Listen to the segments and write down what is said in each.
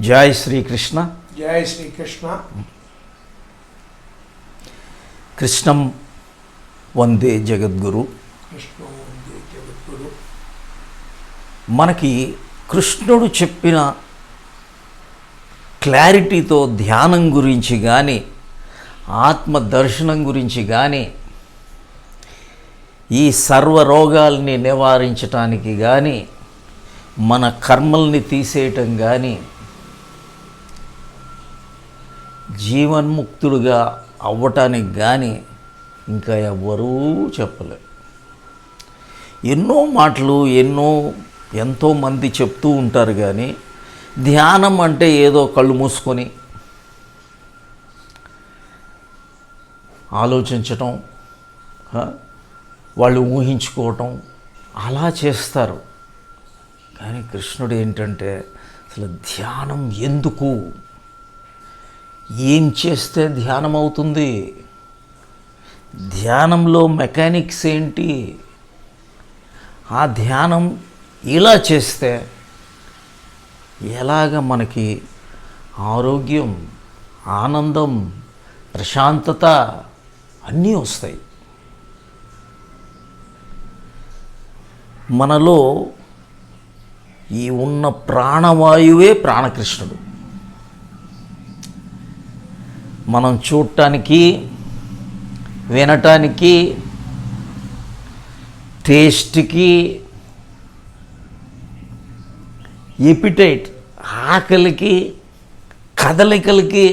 జై శ్రీకృష్ణ. జై శ్రీకృష్ణ. కృష్ణం వందే జగద్గురు. కృష్ణం వందే జగద్గురు. మనకి కృష్ణుడు చెప్పిన క్లారిటీతో ధ్యానం గురించి కానీ ఆత్మ దర్శనం గురించి కానీ ఈ సర్వరోగాల్ని నివారించటానికి కానీ మన కర్మల్ని తీసేయటం కానీ జీవన్ముక్తుడుగా అవ్వటానికి కానీ ఇంకా ఎవ్వరూ చెప్పలేరు. ఎన్నో మాటలు ఎంతోమంది చెప్తూ ఉంటారు, కానీ ధ్యానం అంటే ఏదో కళ్ళు మూసుకొని ఆలోచించటం, వాళ్ళు ఊహించుకోవటం అలా చేస్తారు. కానీ కృష్ణుడు ఏంటంటే అసలు ధ్యానం ఎందుకు, ఏం చేస్తే ధ్యానం అవుతుంది, ధ్యానంలో మెకానిక్స్ ఏంటి, ఆ ధ్యానం ఇలా చేస్తే ఎలాగ మనకి ఆరోగ్యం, ఆనందం, ప్రశాంతత అన్నీ వస్తాయి. మనలో ఈ ఉన్న ప్రాణవాయువే ప్రాణకృష్ణుడు. మనం చూడటానికి, వినటానికి, టేస్ట్కి, ఎపిటైట్ ఆకలికి, కదలికలకి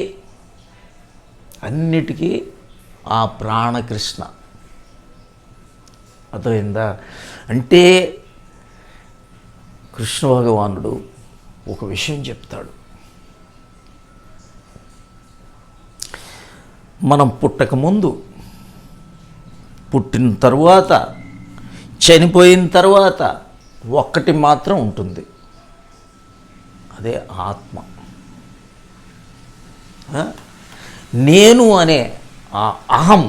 అన్నిటికీ ఆ ప్రాణకృష్ణ. అర్థమైందా? అంటే కృష్ణ భగవానుడు ఒక విషయం చెప్తాడు. మనం పుట్టకముందు, పుట్టిన తర్వాత, చనిపోయిన తర్వాత ఒక్కటి మాత్రం ఉంటుంది, అదే ఆత్మ. నేను అనే ఆ అహం,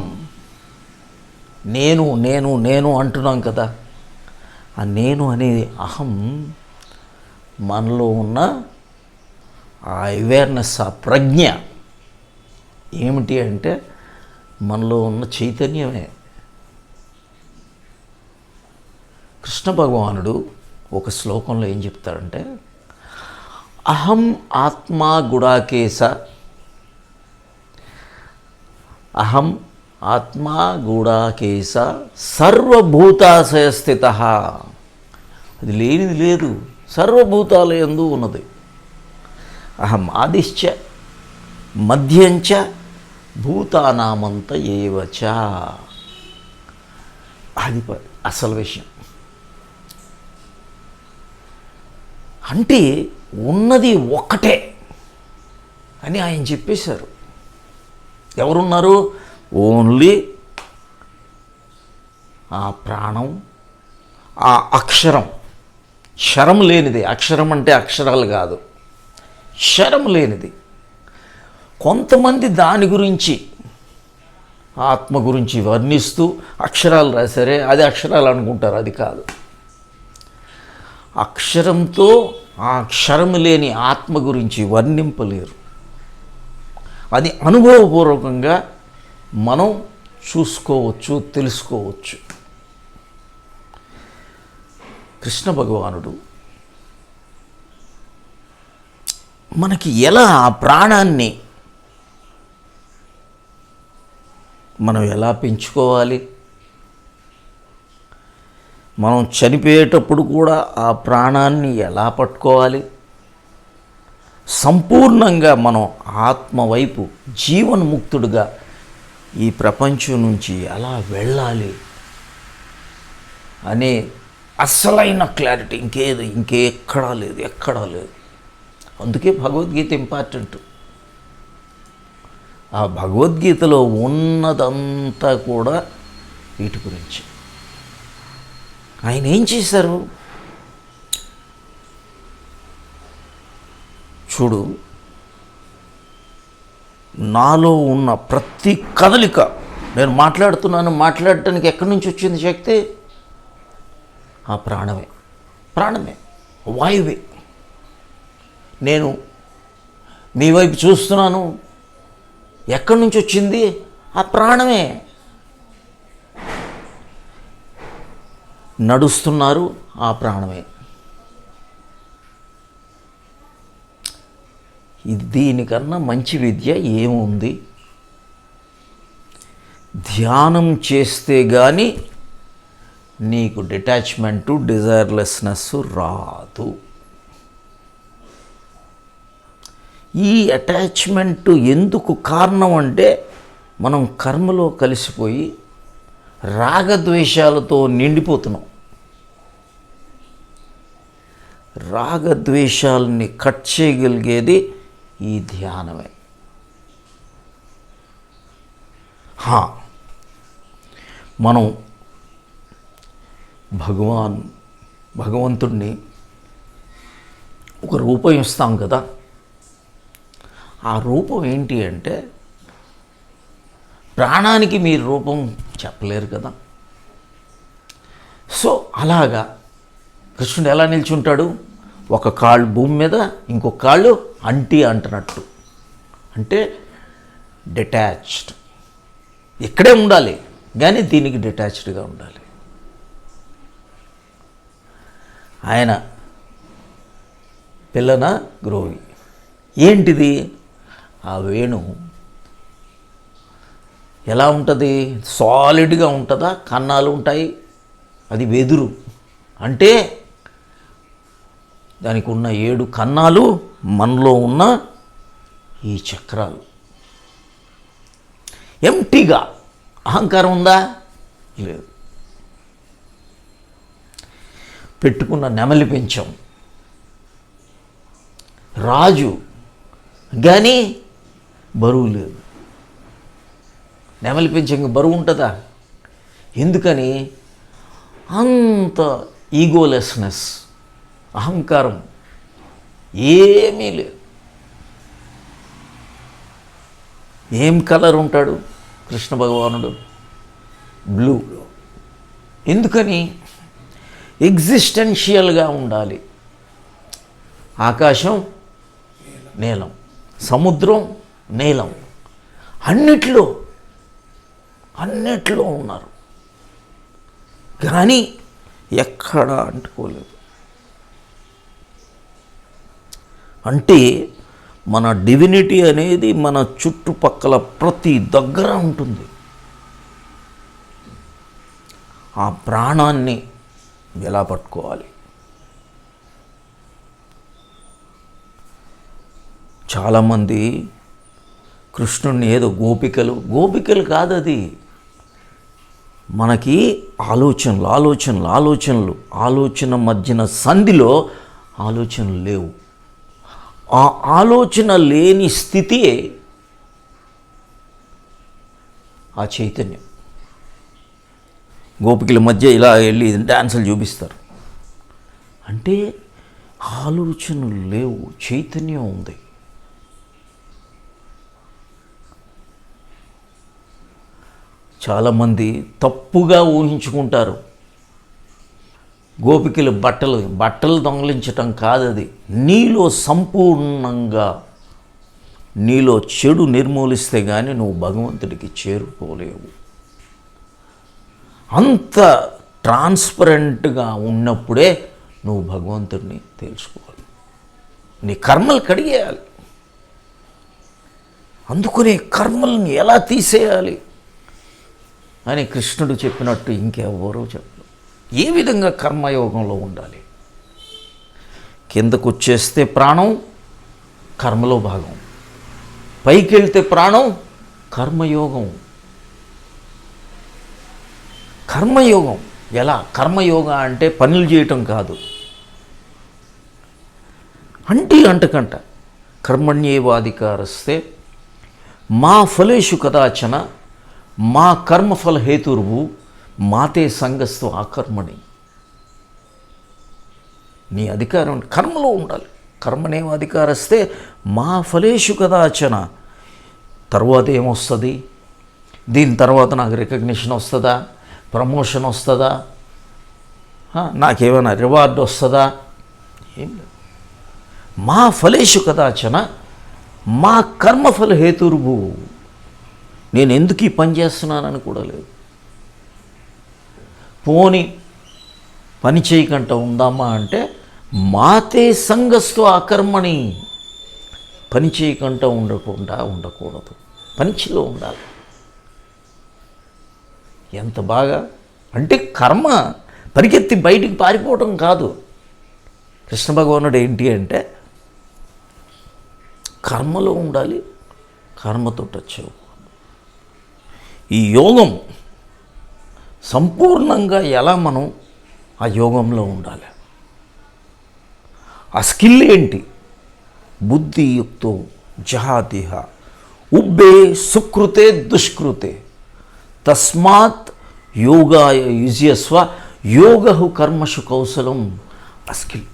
నేను నేను నేను అంటున్నాం కదా, ఆ నేను అనే అహం మనలో ఉన్న ఆ అవేర్నెస్, ఆ ప్రజ్ఞ ఏమిటి అంటే మనలో ఉన్న చైతన్యమే. కృష్ణ భగవానుడు ఒక శ్లోకంలో ఏం చెప్తాడంటే, అహం ఆత్మా గుడాకేశ, అహం ఆత్మా గూఢాకేశ సర్వభూతాశయ స్థిత. అది లేనిది లేదు, సర్వభూతాల యందు ఉన్నది. అహం ఆదిశ్చ మధ్యంచ భూతానామంత ఏవచ. అది అసలు విషయం. అంటే ఉన్నది ఒక్కటే అని ఆయన చెప్పేశారు. ఎవరున్నారు? ఓన్లీ ఆ ప్రాణం, ఆ అక్షరం, క్షరం లేనిది. అక్షరం అంటే అక్షరాలు కాదు, క్షరం లేనిది. కొంతమంది దాని గురించి, ఆత్మ గురించి వర్ణిస్తూ అక్షరాలు రాశారే, అది అక్షరాలు అనుకుంటారు. అది కాదు. అక్షరంతో ఆ అక్షరం లేని ఆత్మ గురించి వర్ణింపలేరు. అది అనుభవపూర్వకంగా మనం చూసుకోవచ్చు, తెలుసుకోవచ్చు. కృష్ణ భగవానుడు మనకి ఎలా ఆ ప్రాణాన్ని మనం ఎలా పెంచుకోవాలి, మనం చనిపోయేటప్పుడు కూడా ఆ ప్రాణాన్ని ఎలా పట్టుకోవాలి, సంపూర్ణంగా మనం ఆత్మ వైపు జీవన్ముక్తుడుగా ఈ ప్రపంచం నుంచి ఎలా వెళ్ళాలి అనే అసలైన క్లారిటీ ఇంకెక్కడా లేదు, ఎక్కడా లేదు. అందుకే భగవద్గీత ఇంపార్టెంట్. ఆ భగవద్గీతలో ఉన్నదంతా కూడా వీటి గురించి. ఆయన ఏం చేశారు చూడు, నాలో ఉన్న ప్రతి కదలిక, నేను మాట్లాడటానికి ఎక్కడి నుంచి వచ్చింది శక్తి? ఆ ప్రాణమే, వాయువే. నేను మీ వైపు చూస్తున్నాను. ఎక్కడి నుంచి వచ్చింది? ఆ ప్రాణమే. నడుస్తున్నారు, ఆ ప్రాణమే. దీనికన్నా మంచి విద్య ఏముంది? ధ్యానం చేస్తే కానీ నీకు డిటాచ్మెంటు, డిజైర్లెస్నెస్ రాదు. ఈ అటాచ్మెంట్ ఎందుకు కారణం అంటే, మనం కర్మలో కలిసిపోయి రాగద్వేషాలతో నిండిపోతున్నాం. రాగద్వేషాలని కట్ చేయగలిగేది ఈ ధ్యానమే. మనం భగవంతుడిని ఒక రూపం ఇస్తాం కదా, ఆ రూపం ఏంటి అంటే, ప్రాణానికి మీరు రూపం చెప్పలేరు కదా. సో అలాగా కృష్ణుడు ఎలా నిల్చుంటాడు? ఒక కాళ్ళు భూమి మీద, ఇంకొక కాళ్ళు అంటున్నట్టు. అంటే డిటాచ్డ్. ఇక్కడే ఉండాలి కానీ దీనికి డిటాచ్డ్గా ఉండాలి. ఆయన పిల్లన గ్రోవి. ఏంటిది? ఆ వేణు ఎలా ఉంటుంది? సాలిడ్గా ఉంటుందా? కన్నాలు ఉంటాయి. అది వెదురు. అంటే దానికి ఉన్న 7 కన్నాలు మనలో ఉన్న ఈ చక్రాలు. ఎంటీగా. అహంకారం ఉందా? లేదు. పెట్టుకున్న నెమలి పెంచాం, రాజు కానీ బరువు లేదు. నెమలి పెంచంగా బరువు ఉంటుందా? ఎందుకని? అంత ఈగోలెస్నెస్, అహంకారం ఏమీ లేదు. ఏం కలర్ ఉంటాడు కృష్ణ భగవానుడు? బ్లూ. ఎందుకని? ఎగ్జిస్టెన్షియల్గా ఉండాలి. ఆకాశం నీలం, సముద్రం నీలం, అన్నిట్లో ఉన్నారు కానీ ఎక్కడా అంటుకోలేదు. అంటే మన డివినిటీ అనేది మన చుట్టుపక్కల ప్రతి దగ్గర ఉంటుంది. ఆ ప్రాణాన్ని ఎలా పట్టుకోవాలి? చాలామంది కృష్ణుడిని ఏదో గోపికలు కాదు. అది మనకి ఆలోచన మధ్యన సంధిలో ఆలోచనలు లేవు. ఆ ఆలోచన లేని స్థితియే ఆ చైతన్యం. గోపికల మధ్య ఇలా వెళ్ళి డ్యాన్సులు చూపిస్తారు అంటే ఆలోచనలు లేవు, చైతన్యం ఉంది. చాలామంది తప్పుగా ఊహించుకుంటారు. గోపికలు బట్టలు దొంగిలించటం కాదు అది. నీలో సంపూర్ణంగా నీలో చెడు నిర్మూలిస్తే కానీ నువ్వు భగవంతుడికి చేరుకోలేవు. అంత ట్రాన్స్పరెంట్గా ఉన్నప్పుడే నువ్వు భగవంతుడిని తెలుసుకోవాలి. నీ కర్మలు కడిగేయాలి. అందుకనే కర్మల్ని ఎలా తీసేయాలి అని కృష్ణుడు చెప్పినట్టు ఇంకెవ్వరూ చెప్పరు. ఏ విధంగా కర్మయోగంలో ఉండాలి? కిందకు వచ్చేస్తే ప్రాణం కర్మలో భాగం, పైకి వెళ్తే ప్రాణం కర్మయోగం. కర్మయోగం ఎలా? కర్మయోగం అంటే పనులు చేయటం కాదు, అంటకంట. కర్మణ్యేవాధికారస్తే మా ఫలేషు కదాచన మా కర్మఫల హేతుర్వు మాతే సంగస్తు ఆకర్మణి. నీ అధికారం కర్మలో ఉండాలి. కర్మనేవ అధికారస్తే మా ఫలేషు కదాచన. తర్వాత ఏమొస్తుంది? దీని తర్వాత నాకు రికగ్నిషన్ వస్తుందా? ప్రమోషన్ వస్తుందా? నాకేమైనా రివార్డ్ వస్తుందా? ఏం లేదు. మా ఫలేషు కదాచన మా కర్మఫల హేతుర్భు, నేను ఎందుకు ఈ పని చేస్తున్నానని కూడా లేదు. పోని పని చేయకుండా ఉందామా అంటే మాతే సంగస్తు అకర్మణి, పని చేయకుండా ఉండకూడదు, పనిలో ఉండాలి. ఎంత బాగా అంటే కర్మ పరిగెత్తి బయటికి పారిపోవడం కాదు. కృష్ణ భగవానుడు ఏంటి అంటే కర్మలో ఉండాలి, కర్మతో టచ్ అవ్వు. ఈ యోగం సంపూర్ణంగా ఎలా మనం ఆ యోగంలో ఉండాలి, ఆ స్కిల్ ఏంటి? బుద్ధియుక్తో జహాతిహ ఉబ్బే సుకృతే దుష్కృతే తస్మాత్ యోగాయ యుజ్యస్వ యోగహు కర్మషు కౌశలం. ఆ skill.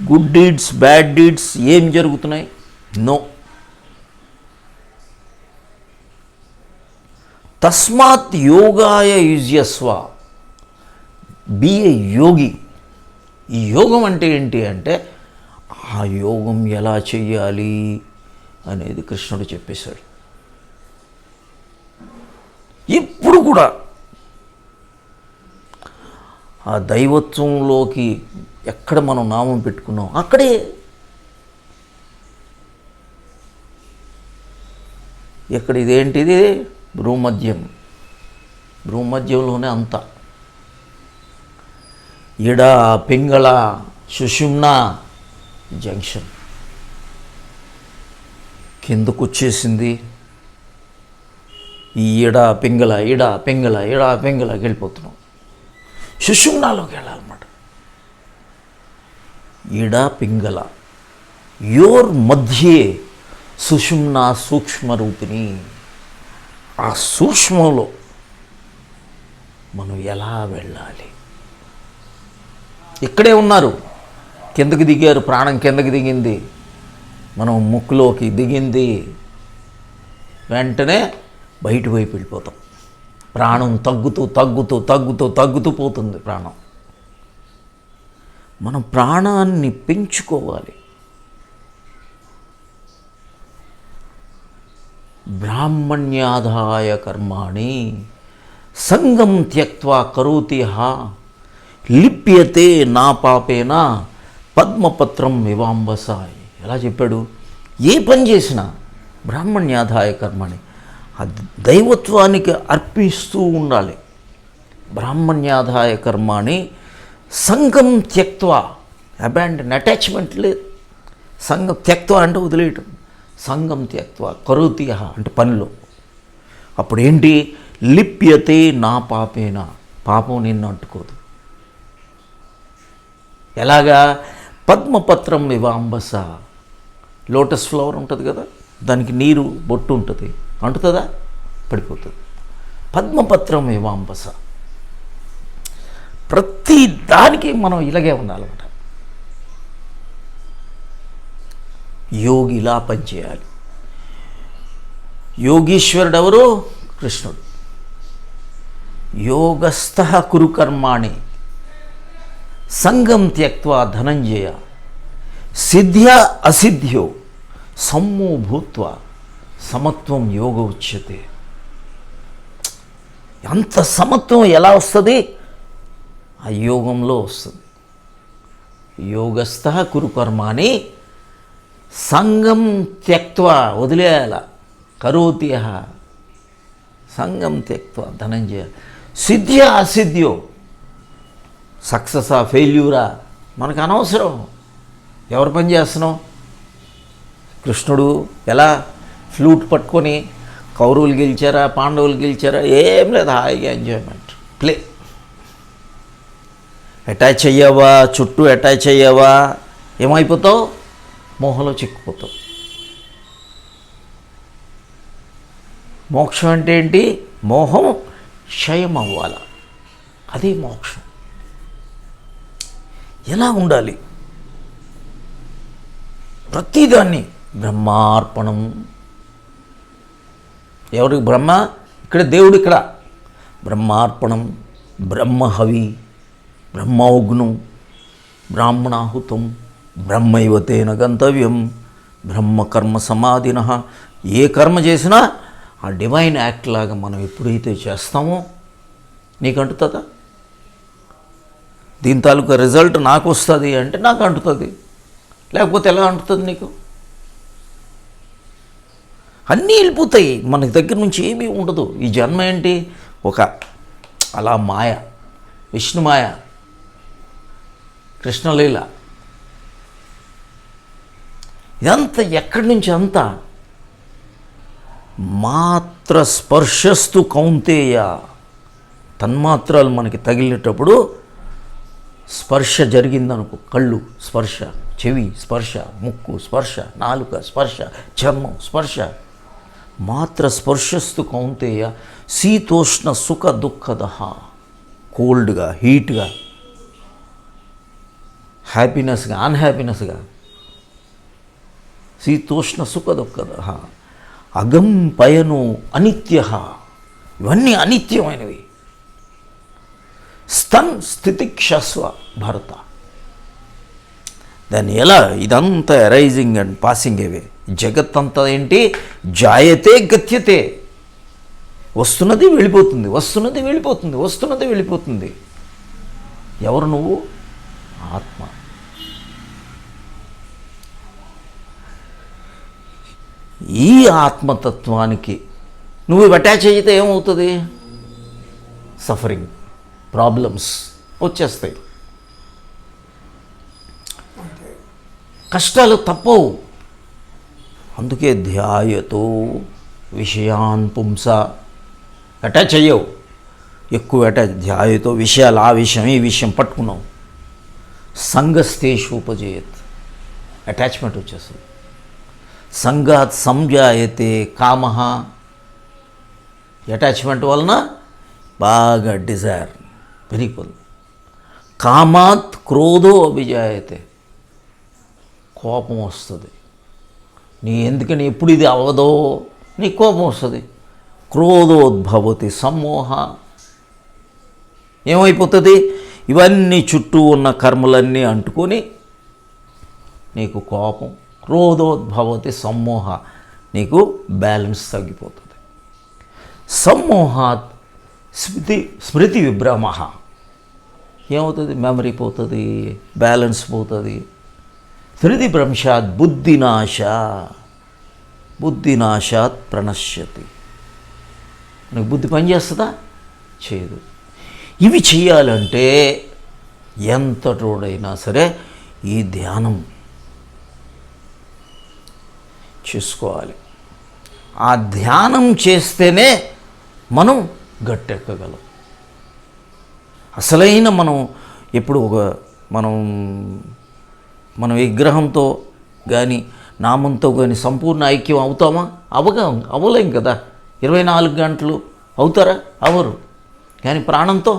Good deeds bad deeds ఏం జరుగుతున్నాయి? నో. తస్మాత్ యోగాయ యుజ్యస్వ, బీ ఏ యోగి. ఈ యోగం అంటే ఏంటి అంటే ఆ యోగం ఎలా చెయ్యాలి అనేది కృష్ణుడు చెప్పేశాడు. ఇప్పుడు కూడా ఆ దైవత్వంలోకి ఎక్కడ మనం నామం పెట్టుకున్నాం అక్కడే ఎక్కడ ఇదేంటిది భ్రూమధ్యంలోనే అంతా. ఇడ పింగళ సుషుమ్న జంక్షన్ కిందకు వచ్చేసింది. ఈ ఇడ పింగళకి వెళ్ళిపోతున్నాం. సుషుమ్నాలోకి వెళ్ళాలన్నమాట. ఇడ పింగళ యోర్ మధ్యే సుషుమ్న సూక్ష్మరూపిణి. ఆ సూక్ష్మంలో మనం ఎలా వెళ్ళాలి? ఇక్కడే ఉన్నారు, కిందకి దిగారు, ప్రాణం కిందకి దిగింది, మనం ముక్కులోకి దిగింది, వెంటనే బయట వైపు వెళ్ళిపోతాం. ప్రాణం తగ్గుతూ పోతుంది ప్రాణం. మనం ప్రాణాన్ని పెంచుకోవాలి. బ్రాహ్మణ్యాదాయ కర్మాణి సంగం త్యక్త్వా కరోతి లిప్యతే నా పాపేన పద్మపత్రం వివాంబసాయి. ఎలా చెప్పాడు? ఏ పని చేసినా బ్రాహ్మణ్యాదాయ కర్మని ఆ దైవత్వానికి అర్పిస్తూ ఉండాలి. బ్రాహ్మణ్యాదాయ కర్మాణి సంగం త్యక్త్వా, అబాండన్, అటాచ్మెంట్ లేదు. సంగం త్యక్త్వా అంటే వదిలేయటం, సంగం త్యక్త్వా కరోతి అంటే పనిలో. అప్పుడు ఏంటి? లిప్యతే నా పాపేన, పాపం నిన్ను అంటుకోదు. ఎలాగా? పద్మపత్రం వివాంబస, లోటస్ ఫ్లవర్ ఉంటుంది కదా, దానికి నీరు బొట్టు ఉంటుంది, అంటుతుందా? పడిపోతుంది. పద్మపత్రం వివాంబస. ప్రతి దానికి మనం ఇలాగే ఉండాలన్నమాట. యోగి ఇలా పనిచేయాలి. యోగీశ్వరుడు ఎవరు? కృష్ణుడు. యోగస్థః కురు కర్మాణి సంగం త్యక్త్వా ధనంజయ సిద్ధ్యా అసిద్ధ్యో సమ్మో భూత్వా సమత్వం యోగ ఉచ్యతే. అంత సమత్వం ఎలా వస్తుంది? ఆ యోగంలో వస్తుంది. యోగస్థః కురు కర్మాణి సంగం త్యక్త్వా, వదిలేయాల, కరోతి సంగం త్యక్త్వా ధనంజయ సిద్ధ్యా అసిద్ధ్యో, సక్సెసా ఫెయిల్యూరా మనకు అనవసరం. ఎవరు పని చేస్తున్నాం? కృష్ణుడు ఎలా ఫ్లూట్ పట్టుకొని కౌరవులు గెలిచారా పాండవులు గెలిచారా? ఏం లేదు, హాయిగా ఎంజాయ్మెంట్, ప్లే. అటాచ్ అయ్యావా, చుట్టూ అటాచ్ అయ్యావా, ఏమైపోతావు? మోహంలో చిక్కుపోతావు. మోక్షం అంటే ఏంటి? మోహం క్షయం అవ్వాలి, అదే మోక్షం. ఎలా ఉండాలి? ప్రతిదాన్ని బ్రహ్మార్పణం. ఎవరికి బ్రహ్మ? ఇక్కడ దేవుడు, ఇక్కడ బ్రహ్మార్పణం, బ్రహ్మహవి, బ్రహ్మౌగ్నం, బ్రాహ్మణాహుతం, బ్రహ్మైవ తేన గంతవ్యం బ్రహ్మకర్మ సమాధిన. ఏ కర్మ చేసినా ఆ డివైన్ యాక్ట్ లాగా మనం ఎప్పుడైతే చేస్తామో నీకు అంటుతుందా? దీని తాలూకా రిజల్ట్ నాకు వస్తుంది అంటే నాకు అంటుతుంది, లేకపోతే ఎలా అంటుతుంది నీకు? అన్నీ వెళ్ళిపోతాయి, మన దగ్గర నుంచి ఏమీ ఉండదు. ఈ జన్మ ఏంటి? ఒక అలా మాయ, విష్ణుమాయ, కృష్ణలీల, ఇదంతా ఎక్కడి నుంచి అంతా మాత్ర స్పర్శస్తు కౌంతేయ. తన్మాత్రాలు మనకి తగిలేటప్పుడు స్పర్శ జరిగిందనుకో, కళ్ళు స్పర్శ, చెవి స్పర్శ, ముక్కు స్పర్శ, నాలుక స్పర్శ, చర్మం స్పర్శ. మాత్ర స్పర్శస్తు కౌంతేయ శీతోష్ణ సుఖ దుఃఖద. కోల్డ్గా, హీట్గా, హ్యాపీనెస్గా, అన్హ్యాపీనెస్గా, శీతోష్ణ సుఖ దుఃఖద. అగం పయను అనిత్య. ఇవన్నీ అనిత్యమైనవి. స్తన్ స్థితిక్షస్వ భరత. దాన్ని ఎలా? ఇదంతా అరైజింగ్ అండ్ పాసింగ్ అవే. జగత్తంతా ఏంటి? జాయతే గత్యతే. వస్తున్నది వెళ్ళిపోతుంది, వస్తున్నది వెళ్ళిపోతుంది, వస్తున్నది వెళ్ళిపోతుంది. ఎవరు నువ్వు? ఆత్మ. ఈ ఆత్మతత్వానికి నువ్వు అటాచ్ అయితే ఏమవుతుంది? సఫరింగ్, ప్రాబ్లమ్స్ వచ్చేస్తాయి, కష్టాలు తప్పవు. అందుకే ధ్యాయతో విషయాన్ పుంస. అటాచ్ అయ్యావు, ఎక్కువ అటాచ్. ధ్యాయతో విషయాలు, ఆ విషయం ఈ విషయం పట్టుకున్నావు. సంగస్తేషు ఉపజయత్. అటాచ్మెంట్ వచ్చేస్తుంది. సంగాత్ సంజాయతే కామః. అటాచ్మెంట్ వలన బాగా డిజైర్ పెరిగిపోతుంది. కామాత్ క్రోధో అభిజాయతే. కోపం వస్తుంది. ఎందుకని ఎప్పుడు ఇది అవ్వదో నీ కోపం వస్తుంది. క్రోధోద్భవతి సమ్మోహ. ఏమైపోతుంది? ఇవన్నీ చుట్టూ ఉన్న కర్మలన్నీ అంటుకొని నీకు కోపం. క్రోధోద్భవతి సమ్మోహ. నీకు బ్యాలెన్స్ తగ్గిపోతుంది. సమ్మోహాత్ స్మృతి విభ్రమ. ఏమవుతుంది? మెమరీ పోతుంది, బ్యాలెన్స్ పోతుంది. స్మృతి భ్రంశాత్ బుద్ధినాశ. బుద్ధినాశాత్ ప్రణశ్యతి. నీకు బుద్ధి పనిచేస్తుందా? చేయదు. ఇవి చేయాలంటే ఎంతటోడైనా సరే ఈ ధ్యానం చేసుకోవాలి. ఆ ధ్యానం చేస్తేనే మనం గట్టెక్కగలం. అసలైన మనం ఎప్పుడు మన విగ్రహంతో కానీ నామంతో కానీ సంపూర్ణ ఐక్యం అవుతామా? అవ్వలేం కదా. 24 గంటలు అవుతారా? అవరు. కానీ ప్రాణంతో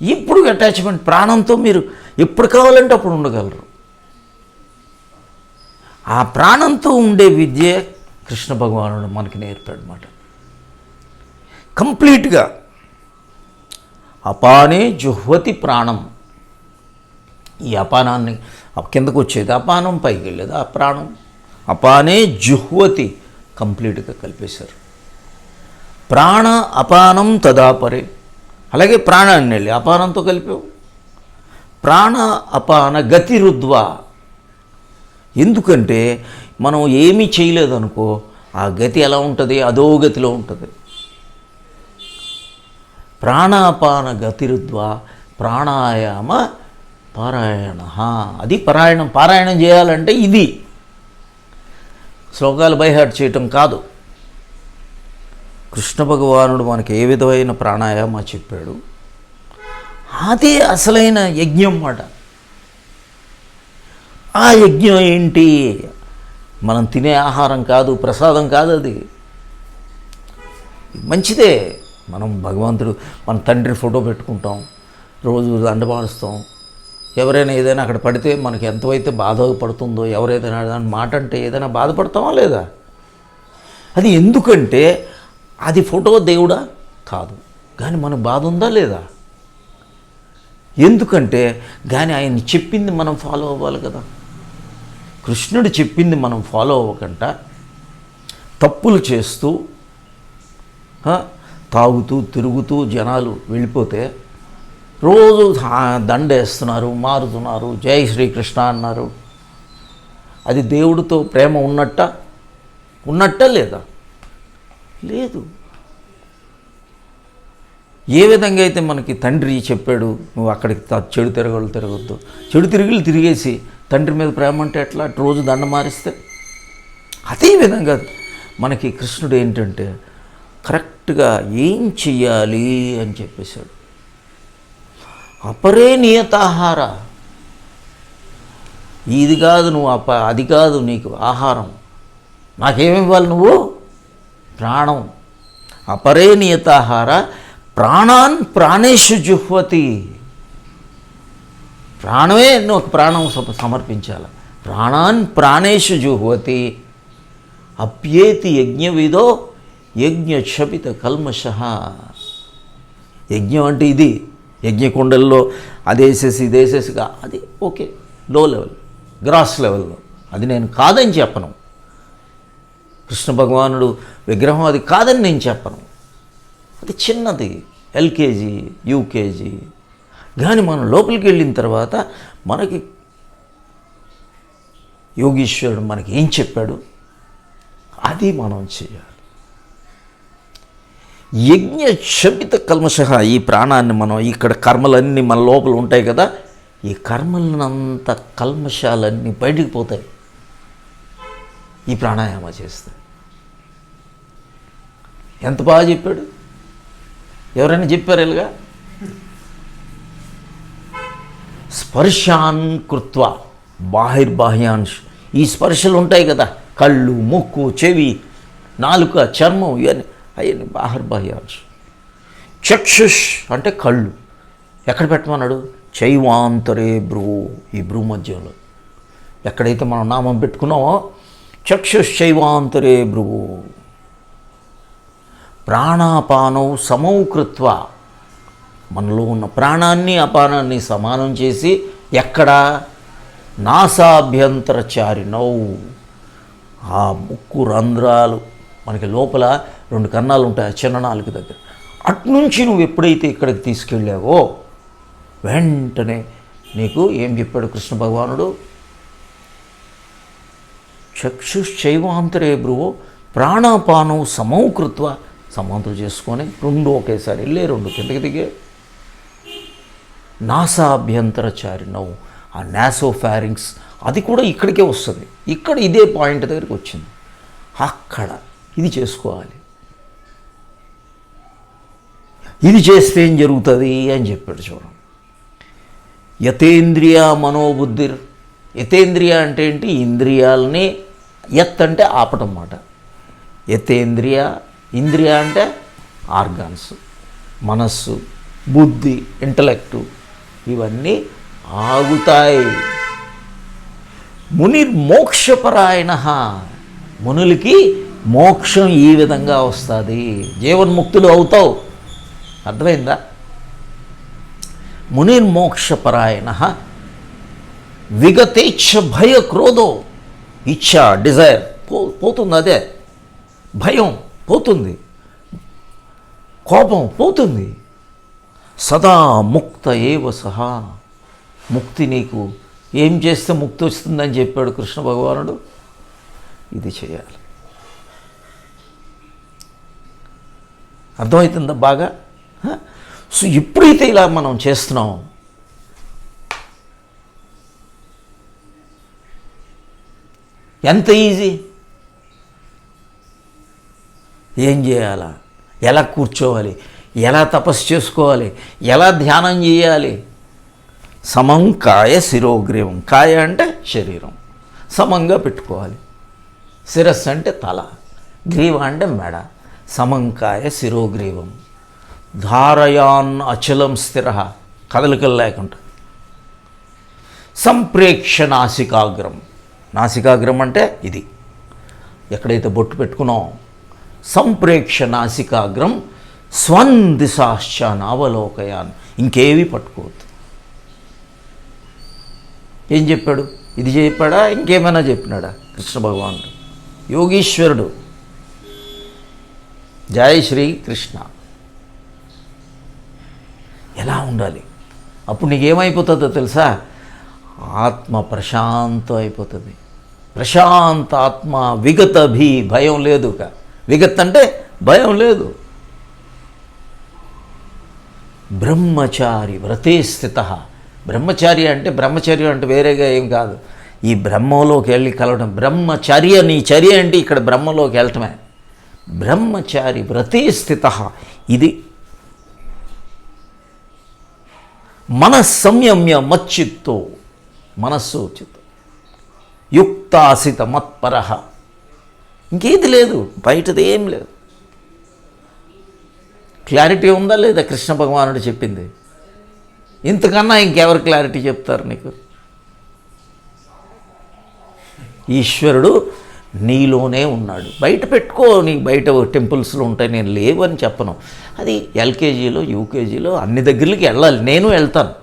ఇప్పుడు అటాచ్మెంట్. ప్రాణంతో మీరు ఎప్పుడు కావాలంటే అప్పుడు ఉండగలరు. ఆ ప్రాణంతో ఉండే విద్య కృష్ణ భగవానుడు మనకి నేర్పాడనమాట. కంప్లీట్గా అపానే జుహ్వతి ప్రాణం. ఈ అపానాన్ని కిందకు వచ్చేది, అపానం పైకి వెళ్ళేది, ఆ ప్రాణం. అపానే జుహ్వతి కంప్లీట్గా కలిపేశారు. ప్రాణ అపానం తదాపరే. అలాగే ప్రాణాన్ని వెళ్ళి అపానంతో కలిపావు. ప్రాణ అపాన గతి రుద్వా. ఎందుకంటే మనం ఏమీ చేయలేదనుకో, ఆ గతి ఎలా ఉంటుంది? అదో గతిలో ఉంటుంది. ప్రాణాపాన గతిరుద్వా ప్రాణాయామ పారాయణ. అది పారాయణం చేయాలంటే ఇది శ్లోకాలు బైహార్ట్ చేయటం కాదు. కృష్ణ భగవానుడు మనకి ఏ విధమైన ప్రాణాయామ చెప్పాడు, అదే అసలైన యజ్ఞం మాట. ఆ యజ్ఞం ఏంటి? మనం తినే ఆహారం కాదు, ప్రసాదం కాదు. అది మంచిదే. మనం భగవంతుడు, మన తండ్రి ఫోటో పెట్టుకుంటాం, రోజు దండమాడుస్తాం. ఎవరైనా ఏదైనా అక్కడ పడితే మనకి ఎంతవైతే బాధపడుతుందో, ఎవరైనా దాని మాట అంటే ఏదైనా బాధపడతామా లేదా? అది ఎందుకంటే అది ఫోటో దేవుడా? కాదు. కానీ మనకు బాధ ఉందా లేదా? ఎందుకంటే కానీ ఆయన చెప్పింది మనం ఫాలో అవ్వాలి కదా. కృష్ణుడు చెప్పింది మనం ఫాలో అవ్వకుండా తప్పులు చేస్తూ తాగుతూ తిరుగుతూ జనాలు వెళ్ళిపోతే రోజు దండేస్తున్నారు, మారుతున్నారు, జై శ్రీకృష్ణ అన్నారు. అది దేవుడితో ప్రేమ ఉన్నట్ట లేదా? లేదు. ఏ విధంగా అయితే మనకి తండ్రి చెప్పాడు, నువ్వు అక్కడికి చెడు తిరగొద్దు, చెడు తిరిగేసి తండ్రి మీద ప్రేమ అంటే ఎట్లా? రోజు దండ మారిస్తే అదే విధంగా మనకి కృష్ణుడు ఏంటంటే కరెక్ట్గా ఏం చెయ్యాలి అని చెప్పేశాడు. అపరే నియతాహార, ఇది కాదు నువ్వు అది కాదు నీకు ఆహారం, నాకేమివ్వాలి నువ్వు? ప్రాణం. అపరే నియతాహార ప్రాణాన్ ప్రాణేషు జుహ్వతి, ప్రాణమే నువ్వు ప్రాణం సమర్పించాలి. ప్రాణాన్ ప్రాణేషు జుహ్వతి అప్యేతి యజ్ఞవిదో యజ్ఞక్షపిత కల్మష. యజ్ఞం అంటే ఇది, యజ్ఞకుండల్లో అదేసేసి ఇదేసేసిగా అది ఓకే, లో లెవెల్, గ్రాస్ లెవెల్లో. అది నేను కాదని చెప్పను. కృష్ణ భగవానుడు విగ్రహం అది కాదని నేను చెప్పను. అది చిన్నది, ఎల్కేజీ యూకేజీ. కానీ మనం లోపలికి వెళ్ళిన తర్వాత మనకి యోగీశ్వరుడు మనకి ఏం చెప్పాడు అది మనం చేయాలి. యజ్ఞ శమిత కల్మష, ఈ ప్రాణాన్ని మనం ఇక్కడ కర్మలన్నీ మన లోపల ఉంటాయి కదా, ఈ కర్మలనంత కల్మషాలన్నీ బయటికి పోతాయి ఈ ప్రాణాయామ చేస్తే. ఎంత బాగా చెప్పాడు. ఎవరైనా చెప్పారు ఇలాగా? స్పర్శాన్ కృత్వ బాహిర్బాహ్యాంశ్, ఈ స్పర్శలు ఉంటాయి కదా, కళ్ళు, ముక్కు, చెవి, నాలుక, చర్మం, ఇవన్నీ అవన్నీ బాహిర్బాహ్యాంశ్. చక్షుష్ అంటే కళ్ళు, ఎక్కడ పెట్టమన్నాడు? చైవాంతరే భ్రువు, ఈ భ్రువు మధ్యంలో ఎక్కడైతే మనం నామం పెట్టుకున్నామో చక్షుష్ చైవాంతరే భ్రువు. ప్రాణాపానౌ సమౌ కృత్వ, మనలో ఉన్న ప్రాణాన్ని అపానాన్ని సమానం చేసి ఎక్కడ? నాసాభ్యంతరచారినౌ, ఆ ముక్కు రంధ్రాలు మనకి లోపల 2 కన్నాలు ఉంటాయి ఆ చిన్న నాలుగు దగ్గర, అట్నుంచి నువ్వు ఎప్పుడైతే ఇక్కడికి తీసుకెళ్ళావో వెంటనే నీకు ఏం చెప్పాడు కృష్ణ భగవానుడు? చక్షుశ్చైవాంతరే భ్రువో ప్రాణాపానం సమౌ కృత్వ, సమాంతరం చేసుకొని 2 ఒకేసారి వెళ్ళే 2 కిందకి దిగే. నాసాభ్యంతరచారినవు, ఆ నాసోఫారింగ్స్ అది కూడా ఇక్కడికే వస్తుంది. ఇక్కడ ఇదే పాయింట్ దగ్గరికి వచ్చింది. అక్కడ ఇది చేసుకోవాలి. ఇది చేస్తే ఏం జరుగుతుంది అని చెప్పాడు. చూడండి, యతేంద్రియ మనోబుద్ధిర్. యతేంద్రియ అంటే ఏంటి? ఇంద్రియాలని, యత్ అంటే ఆపటం మాట. యతేంద్రియ, ఇంద్రియ అంటే ఆర్గాన్స్, మనస్సు, బుద్ధి, ఇంటలెక్టు, ఇవన్నీ ఆగుతాయి. మునిర్మోక్షపరాయణ, మునులకి మోక్షం ఈ విధంగా వస్తుంది. జీవన్ముక్తులు అవుతావు. అర్థమైందా? మునిర్మోక్షపరాయణ విగతేచ్ఛ భయ క్రోధో, ఇచ్ఛ డిజైర్ పోతుంది, అదే భయం పోతుంది, కోపం పోతుంది. సదా ముక్త ఏవ సహా, ముక్తి నీకు ఏం చేస్తే ముక్తి వస్తుందని చెప్పాడు కృష్ణ భగవానుడు. ఇది చేయాలి. అర్థమవుతుందా బాగా? సో ఎప్పుడైతే ఇలా మనం చేస్తున్నాం, ఎంత ఈజీ. ఏం చేయాలా? ఎలా కూర్చోవాలి? ఎలా తపస్సు చేసుకోవాలి? ఎలా ధ్యానం చేయాలి? సమం కాయ శిరోగ్రీవం. కాయ అంటే శరీరం, సమంగా పెట్టుకోవాలి. శిరస్సు అంటే తల, గ్రీవ అంటే మెడ. సమం కాయ శిరోగ్రీవం. ధారయాన్ అచలం స్థిర, కదలికలు లేకుండా. సంప్రేక్ష నాసికాగ్రం. నాసికాగ్రం అంటే ఇది, ఎక్కడైతే బొట్టు పెట్టుకున్నాం. సంప్రేక్ష నాసికాగ్రం స్వన్ దిశాశ్చ నావలోకయాన్. ఇంకేవి పట్టుకోవద్దు. ఏం చెప్పాడు? ఇది చెప్పాడా, ఇంకేమైనా చెప్పినాడా? కృష్ణ భగవానుడు యోగీశ్వరుడు. జై శ్రీ కృష్ణ. ఎలా ఉండాలి? అప్పుడు నీకేమైపోతుందో తెలుసా? ఆత్మ ప్రశాంతం అయిపోతుంది. ప్రశాంత ఆత్మ విగత భయం లేదు. విగత్ అంటే భయం లేదు. బ్రహ్మచారి వ్రతే స్థిత. బ్రహ్మచారి అంటే బ్రహ్మచర్యం అంటే వేరేగా ఏం కాదు. ఈ బ్రహ్మలోకి వెళ్ళి కలవడం బ్రహ్మచర్య. నీ చర్య అంటే ఇక్కడ బ్రహ్మలోకి వెళ్ళటమే. బ్రహ్మచారి వ్రతే స్థిత. ఇది మనస్సంయమ్య మచ్చిత్తో, మనస్సు చిత్తం యుక్తాసిత మత్పర. ఇంకేది లేదు, బయటది ఏం లేదు. క్లారిటీ ఉందా లేదా? కృష్ణ భగవానుడు చెప్పింది ఇంతకన్నా ఇంకెవరు క్లారిటీ చెప్తారు నీకు? ఈశ్వరుడు నీలోనే ఉన్నాడు. బయట పెట్టుకో, నీ బయట టెంపుల్స్లో ఉంటాయి, నేను లేవని చెప్పను. అది ఎల్కేజీలో యూకేజీలో అన్ని దగ్గరికి వెళ్ళాలి. నేను వెళ్తాను.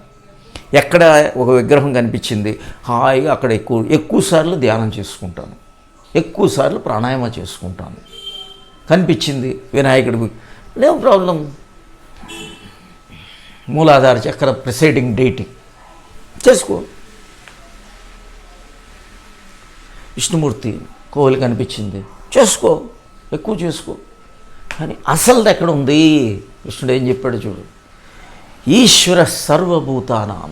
ఎక్కడ ఒక విగ్రహం కనిపించింది, హాయిగా అక్కడ ఎక్కువసార్లు ధ్యానం చేసుకుంటాను, ఎక్కువసార్లు ప్రాణాయామం చేసుకుంటాను. కనిపించింది వినాయకుడికి, నో ప్రాబ్లం. మూలాధార చక్ర ప్రిసైడింగ్ డేటింగ్ చేసుకో. విష్ణుమూర్తి కోవిలు కనిపించింది, చేసుకో, ఎక్కువ చేసుకో. కానీ అసలుది ఎక్కడ ఉంది? కృష్ణుడు ఏం చెప్పాడు చూడు. ఈశ్వర సర్వభూతానాం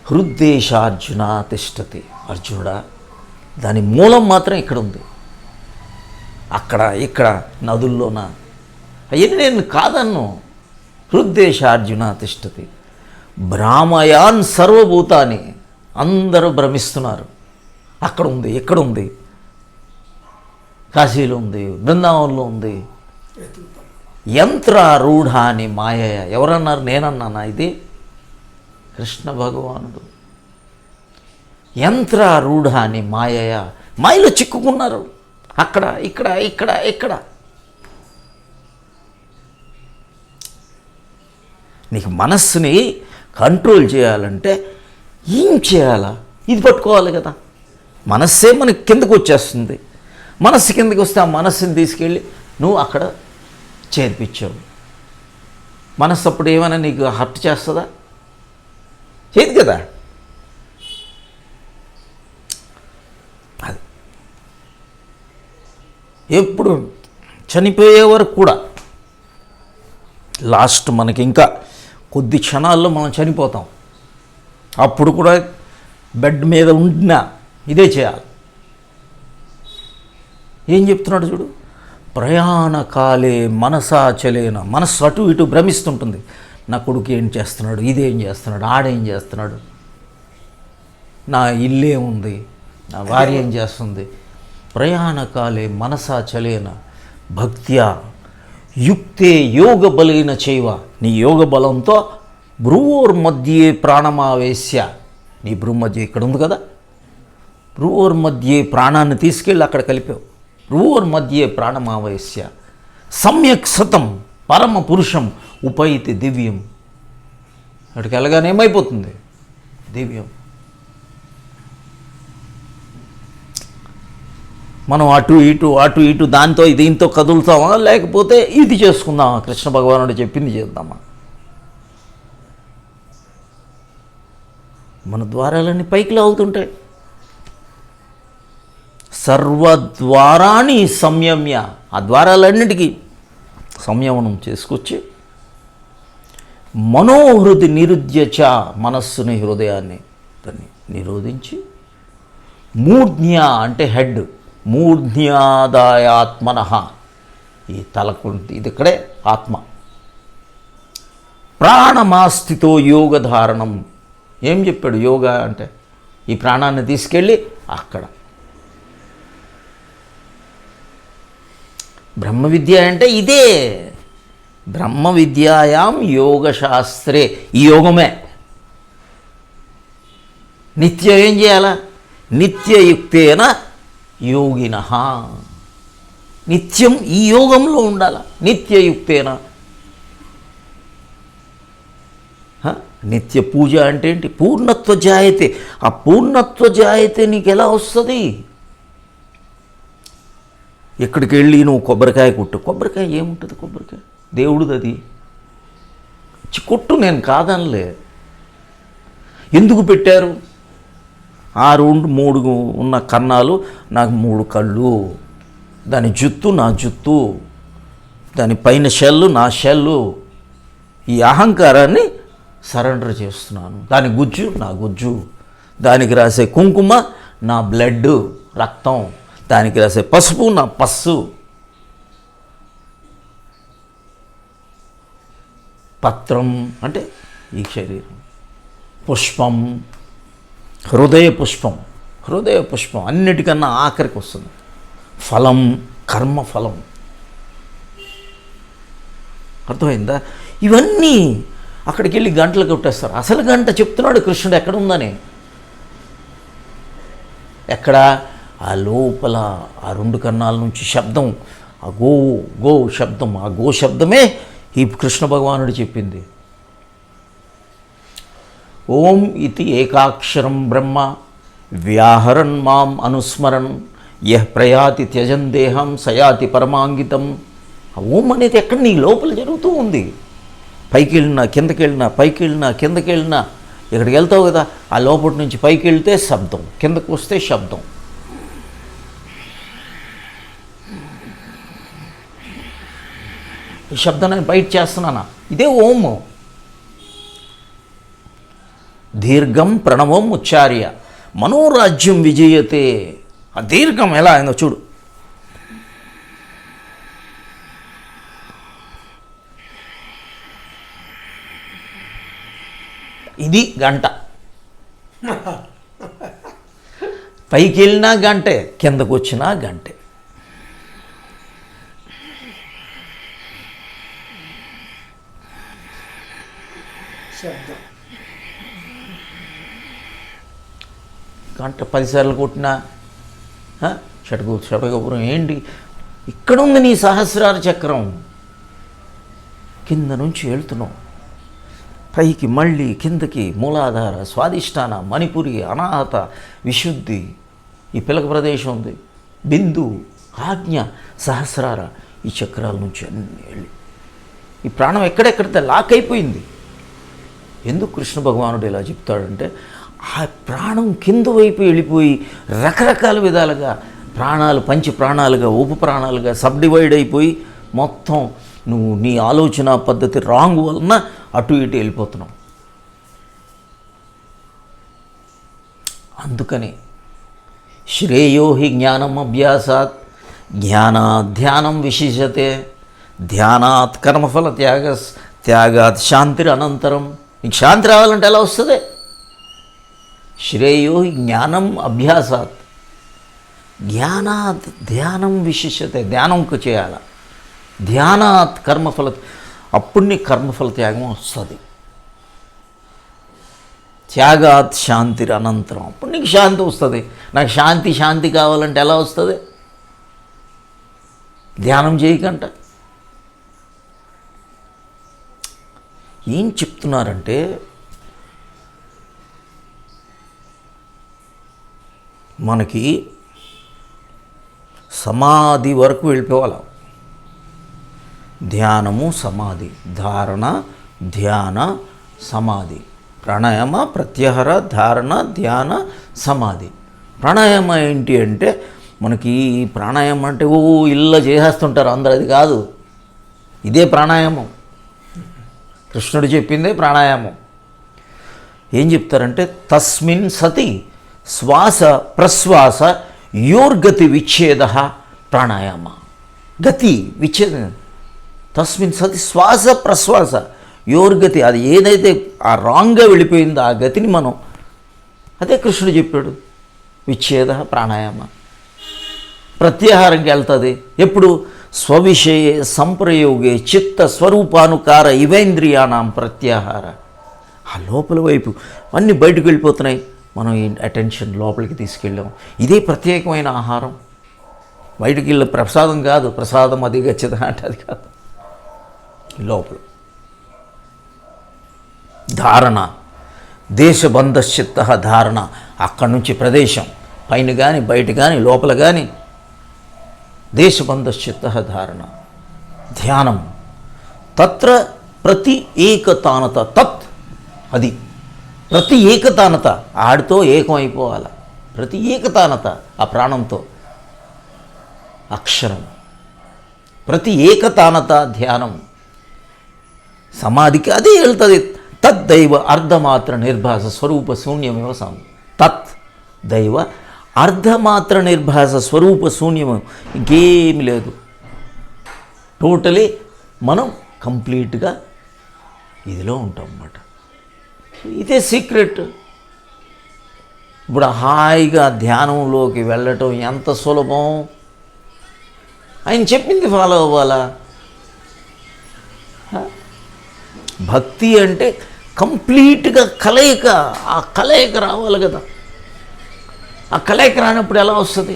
హృద్దేశార్జున తిష్టతి. అర్జునుడా, దాని మూలం మాత్రం ఇక్కడ ఉంది. అక్కడ ఇక్కడ నదుల్లోన అవన్నీ నేను కాదన్ను. హృద్దేశార్జున తిష్టతి. భ్రామయాన్ సర్వభూతాన్ని. అందరూ భ్రమిస్తున్నారు. అక్కడ ఉంది, ఎక్కడ ఉంది? కాశీలో ఉంది, బృందావనంలో ఉంది. యంత్రారూఢాని మాయయ. ఎవరన్నారు? నేనన్నానా? ఇది కృష్ణ భగవానుడు. యంత్రారూఢాని మాయయ. మాయలో చిక్కుకున్నారు. అక్కడ ఇక్కడ ఇక్కడ ఇక్కడ. నీకు మనస్సుని కంట్రోల్ చేయాలంటే ఏం చేయాలా? ఇది పట్టుకోవాలి కదా. మనస్సే మనకి కిందకు వచ్చేస్తుంది. మనస్సు కిందకి వస్తే ఆ మనస్సుని తీసుకెళ్ళి నువ్వు అక్కడ చేర్పించావు. మనస్సు అప్పుడు ఏమైనా నీకు హర్ట్ చేస్తుందా? చేయదు కదా. అది ఎప్పుడు చనిపోయే వరకు కూడా, లాస్ట్ మనకి ఇంకా కొద్ది క్షణాల్లో మనం చనిపోతాం. అప్పుడు కూడా బెడ్ మీద ఉండినా ఇదే చేయాలి. ఏం చెప్తున్నాడు చూడు. ప్రయాణకాలే మనసాచలేన. మనస్సు అటు ఇటు భ్రమిస్తుంటుంది. నా కొడుకు ఏం చేస్తున్నాడు, ఇదేం చేస్తున్నాడు, ఆడేం చేస్తున్నాడు, నా ఇల్లే ఉంది, నా భార్య ఏం చేస్తుంది. ప్రయాణకాలే మనసాచలేన భక్త్యా యుక్తే యోగ బలైన చైవ. నీ యోగ బలంతో భ్రువోర్మధ్యే ప్రాణమావేశ్య. నీ భ్రూమధ్య ఇక్కడ ఉంది కదా, భ్రువోర్మధ్యే ప్రాణాన్ని తీసుకెళ్ళి అక్కడ కలిపావు. భ్రువోర్మధ్యే ప్రాణమావేశ్య సమ్యక్ సతం పరమ పురుషం ఉపైతి దివ్యం. అక్కడికి వెళ్ళగానే ఏమైపోతుంది? దివ్యం. మనం అటు ఇటు దాంతో దీంతో కదులుతామా, లేకపోతే ఇది చేసుకుందామా? కృష్ణ భగవానుడు చెప్పింది చేద్దామా? మన ద్వారాలన్నీ పైకి లాగుతుంటాయి. సర్వద్వారాన్ని సంయమ్య. ఆ ద్వారాలన్నిటికీ సంయమనం చేసుకొచ్చి మనోహృది నిరుద్యచ. మనస్సుని, హృదయాన్ని దాన్ని నిరోధించి మూఢ్య అంటే హెడ్, మూఢ్యాదాయాత్మన. ఈ తలకు ఇది ఇక్కడే ఆత్మ. ప్రాణమాస్థితో యోగధారణం. ఏం చెప్పాడు? యోగా అంటే ఈ ప్రాణాన్ని తీసుకెళ్ళి అక్కడ. బ్రహ్మ విద్య అంటే ఇదే. బ్రహ్మ విద్యాయాం యోగశాస్త్రే. ఈ యోగమే. నిత్యం ఏం చేయాలా? నిత్యయుక్తేన యోగిన. నిత్యం ఈ యోగంలో ఉండాల. నిత్యయుక్తేన నిత్య పూజ అంటే ఏంటి? పూర్ణత్వ జాయతే. ఆ పూర్ణత్వ జాయతే నీకు ఎలా వస్తుంది? ఎక్కడికి వెళ్ళి నువ్వు కొబ్బరికాయ కొట్టు. కొబ్బరికాయ ఏముంటుంది? కొబ్బరికాయ దేవుడిది, అది కొట్టు, నేను కాదనలే. ఎందుకు పెట్టారు? ఆ మూడు ఉన్న కన్నాలు నాకు 3 కళ్ళు, దాని జుత్తు నా జుత్తు, దాని పైన షెల్లు నా షెల్లు. ఈ అహంకారాన్ని సరెండర్ చేస్తున్నాను. దాని గుజ్జు నా గుజ్జు, దానికి రాసే కుంకుమ నా బ్లడ్ రక్తం, దానికి రాసే పసుపు నా పస్సు. పత్రం అంటే ఈ శరీరం, పుష్పం హృదయ పుష్పం, హృదయ పుష్పం అన్నిటికన్నా ఆఖరికి వస్తుంది. ఫలం కర్మఫలం. అర్థమైందా? ఇవన్నీ అక్కడికి వెళ్ళి గంటలు కొట్టేస్తారు. అసలు గంట చెప్తున్నాడు కృష్ణుడు ఎక్కడ ఉందని. ఎక్కడ? ఆ లోపల ఆ 2 కన్నాల నుంచి శబ్దం, ఆ గో గో శబ్దం, ఆ గో శబ్దమే ఈ కృష్ణ భగవానుడు చెప్పింది. ఓం ఇది ఏకాక్షరం బ్రహ్మ వ్యాహరన్ మాం అనుస్మరన్ యః ప్రయాతి త్యజన్ దేహం సయాతి పరమాంగితం. ఆ ఓం అనేది ఎక్కడ? నీ లోపల జరుగుతూ ఉంది. పైకి వెళ్ళినా కిందకి వెళ్ళినా, పైకి వెళ్ళినా కిందకి వెళ్ళినా, ఇక్కడికి వెళ్తావు కదా, ఆ లోపల నుంచి పైకి వెళ్తే శబ్దం, కిందకు వస్తే శబ్దం. ఈ శబ్దం నేను బయట చేస్తున్నానా? ఇదే ఓము. దీర్ఘం ప్రణవం ఉచ్చార్య మనోరాజ్యం విజయతే. ఆ దీర్ఘం ఎలా అయిందో చూడు. ఇది గంట. పైకి వెళ్ళినా గంటే, కిందకు వచ్చినా గంటే. శబ్దం. గంట 10 సార్లు కొట్టినా షటగోపురం ఏంటి? ఇక్కడ ఉంది నీ సహస్రార చక్రం. కింద నుంచి వెళ్తున్నావు, పైకి మళ్ళీ కిందకి, మూలాధార, స్వాదిష్టాన, మణిపురి, అనాహత, విశుద్ధి, ఈ పిలక ప్రదేశం ఉంది, బిందు, ఆజ్ఞ, సహస్రార, ఈ చక్రాల నుంచి అన్నీ వెళ్ళి ఈ ప్రాణం ఎక్కడెక్కడితే లాక్ అయిపోయింది. ఎందుకు కృష్ణ భగవానుడు ఇలా చెప్తాడంటే, ఆ ప్రాణం కింద వైపు వెళ్ళిపోయి రకరకాల విధాలుగా ప్రాణాలు పంచ ప్రాణాలుగా, ఉప ప్రాణాలుగా సబ్డివైడ్ అయిపోయి మొత్తం నువ్వు నీ ఆలోచన పద్ధతి రాంగ్ వలన అటు ఇటు వెళ్ళిపోతున్నావు. అందుకని శ్రేయో హి జ్ఞానం అభ్యాసాత్ జ్ఞానాత్ ధ్యానం విశిష్యతే ధ్యానాత్ కర్మఫల త్యాగాత్ శాంతిర్ అనంతరం. నీకు శాంతి రావాలంటే ఎలా వస్తుంది? శ్రేయో హి జ్ఞానం అభ్యాసాత్ జ్ఞానాత్ ధ్యానం విశిష్యతే. ధ్యానం చేయాలి. ధ్యానాత్ కర్మఫల, అప్పుడు నీ కర్మఫల త్యాగం వస్తుంది. త్యాగాత్ శాంతిర్ అనంతరం, అప్పుడు నీకు శాంతి వస్తుంది. నాకు శాంతి కావాలంటే ఎలా వస్తుంది? ధ్యానం చేయకంట. ఏం చెప్తున్నారంటే, మనకి సమాధి వరకు వెళ్ళిపోవాలి. ధ్యానము సమాధి, ధారణ ధ్యాన సమాధి, ప్రాణాయామ ప్రత్యాహార ధారణ ధ్యాన సమాధి. ప్రాణాయామ ఏంటి అంటే, మనకి ప్రాణాయామం అంటే ఇల్లు చేసేస్తుంటారు అందరు, అది కాదు. ఇదే ప్రాణాయామం. కృష్ణుడు చెప్పిందే ప్రాణాయామం. ఏం చెప్తారంటే, తస్మిన్ సతి శ్వాస ప్రశ్వాస యోర్గతి విచ్ఛేద ప్రాణాయామ. గతి విచ్ఛేదం. తస్మిన్ సతి శ్వాస ప్రశ్వాస యోర్గతి, అది ఏదైతే ఆ రాంగ్గా వెళ్ళిపోయిందో ఆ గతిని మనం, అదే కృష్ణుడు చెప్పాడు, విచ్ఛేద ప్రాణాయామ. ప్రత్యాహారంకి వెళ్తుంది ఎప్పుడు? స్వవిషయే సంప్రయోగే చిత్త స్వరూపానుకార ఇవేంద్రియానాం ప్రత్యాహార. ఆ లోపల వైపు అన్నీ బయటకు వెళ్ళిపోతున్నాయి, మనం ఈ అటెన్షన్ లోపలికి తీసుకెళ్ళాం. ఇదే ప్రత్యేకమైన ఆహారం. బయటికి వెళ్ళే ప్రసాదం కాదు, ప్రసాదం అది గచ్చదా అంటే అది కాదు. లోపల ధారణ, దేశబంధశ్చిత్త ధారణ, అక్కడి నుంచి ప్రదేశం పైన కానీ బయట కానీ లోపల కానీ, దేశబంధశ్చిత్త ధారణ, ధ్యానం. తత్ర ప్రతి ఏకతానత, తత్ అది ప్రతి ఏకతానత, ఆడితో ఏకం అయిపోవాలి. ప్రతి ఏకతానత ఆ ప్రాణంతో, అక్షరం, ప్రతి ఏకతానత ధ్యానం, సమాధికి అదే వెళ్తుంది. తద్దైవ అర్ధమాత్ర నిర్భాస స్వరూప శూన్యమేవ సం. తత్ దైవ అర్ధమాత్ర నిర్భాస స్వరూప శూన్యము, ఇంకేమి లేదు. టోటలీ మనం కంప్లీట్గా ఇదిలో ఉంటాం అన్నమాట. ఇదే సీక్రెట్. ఇప్పుడు హాయిగా ధ్యానంలోకి వెళ్ళటం ఎంత సులభం. ఆయన చెప్పింది ఫాలో అవ్వాలా. భక్తి అంటే కంప్లీట్గా కలయిక, ఆ కలయిక రావాలి కదా. ఆ కలయిక రానప్పుడు ఎలా వస్తుంది?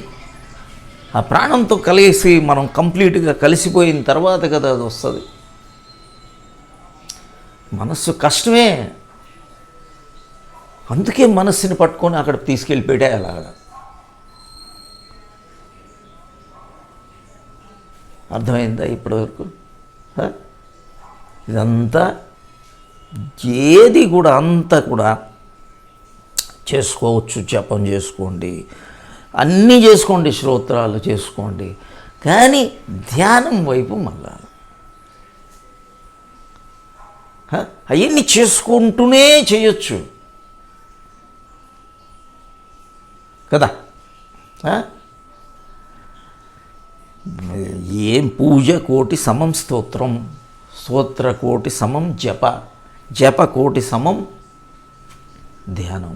ఆ ప్రాణంతో కలిసి మనం కంప్లీట్గా కలిసిపోయిన తర్వాత కదా అది వస్తుంది. మనస్సు కష్టమే, అందుకే మనస్సుని పట్టుకొని అక్కడ తీసుకెళ్ళిపోయాడే అలాగా. అర్థమైందా ఇప్పటివరకు? ఇదంతా ఏది కూడా అంతా కూడా చేసుకోవచ్చు. జపం చేసుకోండి, అన్నీ చేసుకోండి, శ్రోత్రాలు చేసుకోండి, కానీ ధ్యానం వైపు మళ్ళా అవన్నీ చేసుకుంటూనే చేయొచ్చు కదా. ఏం పూజ కోటి సమం స్తోత్రం, స్తోత్ర కోటి సమం జప, జప కోటి సమం ధ్యానం,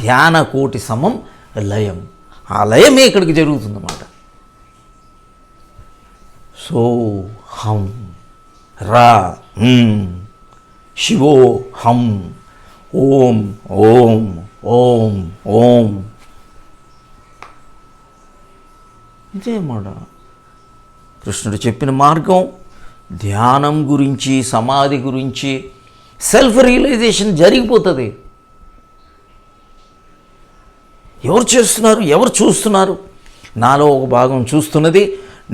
ధ్యాన కోటి సమం లయం. ఆ లయమే ఇక్కడికి జరుగుతుందన్నమాట. సో హం రా శివో హం ఓం ఓం ఓం ఓం. ఇదే మాట కృష్ణుడు చెప్పిన మార్గం. ధ్యానం గురించి, సమాధి గురించి, సెల్ఫ్ రియలైజేషన్ జరిగిపోతుంది. ఎవరు చేస్తున్నారు, ఎవరు చూస్తున్నారు? నాలో ఒక భాగం చూస్తున్నది.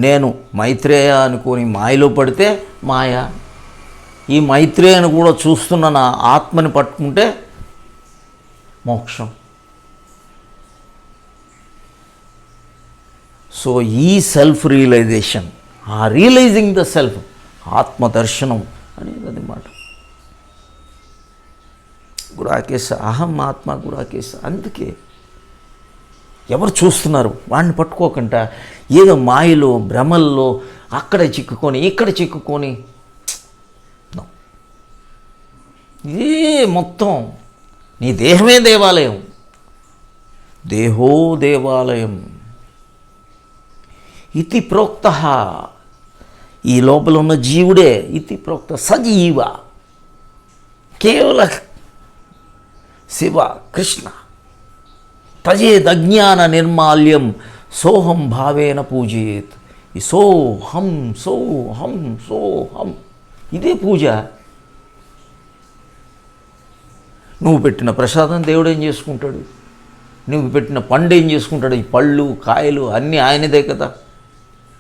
నేను మైత్రేయ అనుకొని మాయలో పడితే మాయ. ఈ మైత్రేయను కూడా చూస్తున్న నా ఆత్మని పట్టుకుంటే మోక్షం. సో ఈ సెల్ఫ్ రియలైజేషన్, ఆ రియలైజింగ్ ద సెల్ఫ్, ఆత్మదర్శనం అనేది అది మాట. గుడాకేశ అహం ఆత్మ గుడాకేశ. అందుకే ఎవరు చూస్తున్నారు వాడిని పట్టుకోకుండా ఏదో మాయలో భ్రమల్లో అక్కడ చిక్కుకొని ఇక్కడ చిక్కుకొని, ఇదే మొత్తం నీ దేహమే దేవాలయం. దేహో దేవాలయం ఇతి ప్రోక్త. ఈ లోపల ఉన్న జీవుడే ఇతి ప్రోక్త. సజీవ కేవల శివ కృష్ణ. తజేదజ్ఞాన నిర్మాల్యం సోహం భావేన పూజయేత్. ఈ సోహం సోహం సోహం ఇదే పూజ. నువ్వు పెట్టిన ప్రసాదం దేవుడు ఏం చేసుకుంటాడు? నువ్వు పెట్టిన పండు ఏం చేసుకుంటాడు? ఈ పళ్ళు కాయలు అన్నీ ఆయనదే కదా.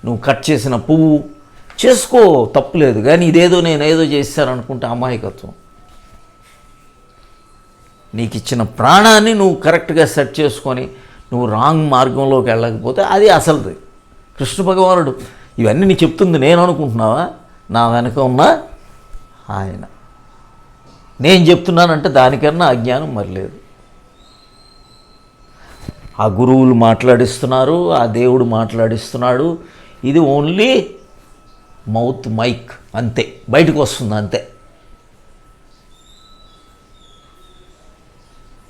నువ్వు కట్ చేసిన పువ్వు చేసుకో, తప్పులేదు. కానీ ఇదేదో నేనేదో చేశాననుకుంటే అమాయకత్వం. నీకు ఇచ్చిన ప్రాణాన్ని నువ్వు కరెక్ట్గా సెట్ చేసుకొని నువ్వు రాంగ్ మార్గంలోకి వెళ్ళకపోతే అది అసలుది. కృష్ణ భగవానుడు ఇవన్నీ నీకు చెప్తుంది నేను అనుకుంటున్నావా? నా వెనక ఉన్న ఆయన. నేను చెప్తున్నానంటే దానికన్నా అజ్ఞానం మరిలేదు. ఆ గురువులు మాట్లాడిస్తున్నారు, ఆ దేవుడు మాట్లాడిస్తున్నాడు. ఇది ఓన్లీ మౌత్ మైక్ అంతే, బయటకు వస్తుంది అంతే.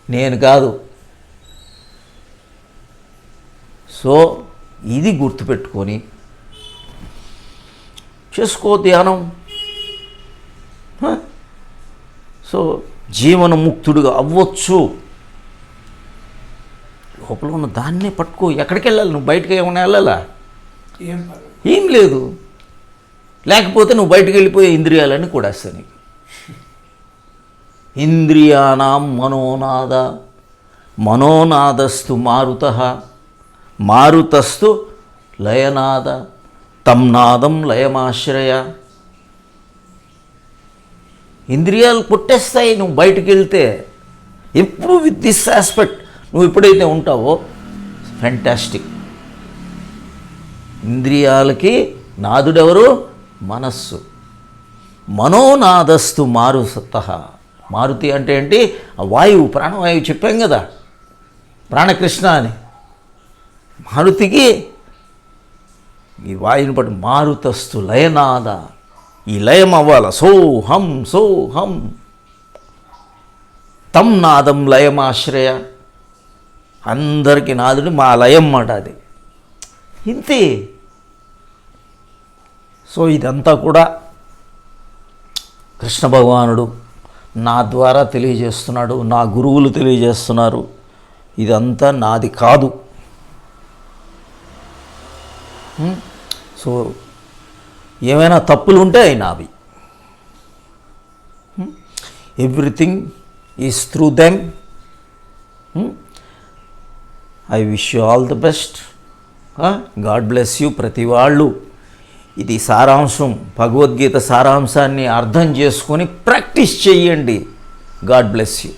నేను కాదు. సో ఇది గుర్తుపెట్టుకొని చేసుకో ధ్యానం. సో జీవనముక్తుడుగా అవ్వచ్చు. లోపల ఉన్న దాన్నే పట్టుకో. ఎక్కడికి వెళ్ళాలి? నువ్వు బయటకు ఏమైనా వెళ్ళాలా? ఏం లేదు. లేకపోతే నువ్వు బయటకు వెళ్ళిపోయే ఇంద్రియాలని కూడేస్తా నీకు. ఇంద్రియాణం మనోనాదస్తు మారుతస్తు లయనాద తం నాదం లయమాశ్రయ. ఇంద్రియాలు పుట్టేస్తాయి నువ్వు బయటికి వెళ్తే. ఎప్పుడు విత్ దిస్ ఆస్పెక్ట్ నువ్వు ఎప్పుడైతే ఉంటావో ఫ్యాంటాస్టిక్. ఇంద్రియాలకి నాదుడెవరు? మనస్సు. మనోనాదస్తు మారుతి అంటే ఏంటి? ఆ వాయువు, ప్రాణవాయువు చెప్పాం కదా, ప్రాణకృష్ణ అని. మారుతికి ఈ వాయుని బట్టి మారుతస్తు లయనాద, ఈ లయం అవ్వాలి. సోహం సోహం తం నాదం లయమాశ్రయ. అందరికీ నాదుడు మా లయం మాట అది. ఇంతే. సో ఇదంతా కూడా కృష్ణ భగవానుడు నా ద్వారా తెలియజేస్తున్నాడు, నా గురువులు తెలియజేస్తున్నారు. ఇదంతా నాది కాదు. సో ఏమైనా తప్పులు ఉంటే అవి నావి. Everything is through them. I wish you all the best. God bless you. ప్రతి వాళ్ళు ఇది సారాంశం, భగవద్గీత సారాంశాన్ని అర్థం చేసుకొని ప్రాక్టీస్ చేయండి. God bless you.